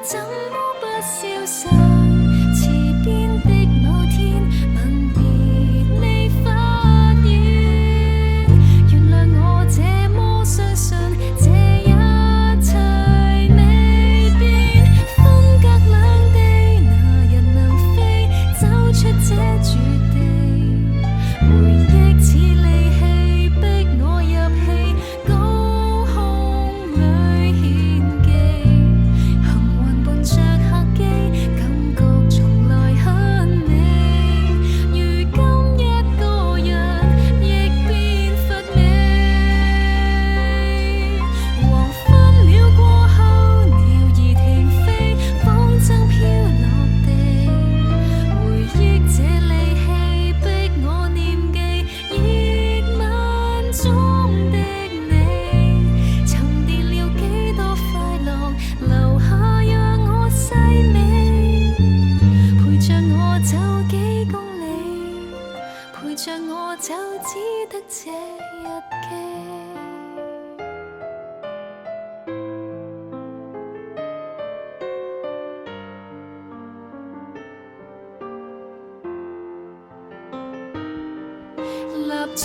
怎麼不瀟灑？池邊的某天，吻別未發現。原諒我這麼相信這一切未變。分隔兩地，哪人能飛走出這絕地？回憶似利器，逼我入戲，高空裏獻技。幸運伴着客機，感覺從來很美。如今一個人，亦變乏味。黃昏了過後，鳥兒停飛，風箏飄落地。回憶這利器，逼我念記熱吻中的你。沉澱了幾多快樂，留下讓我細味。陪着我走幾公里，陪着我走只得這日記。蠟燭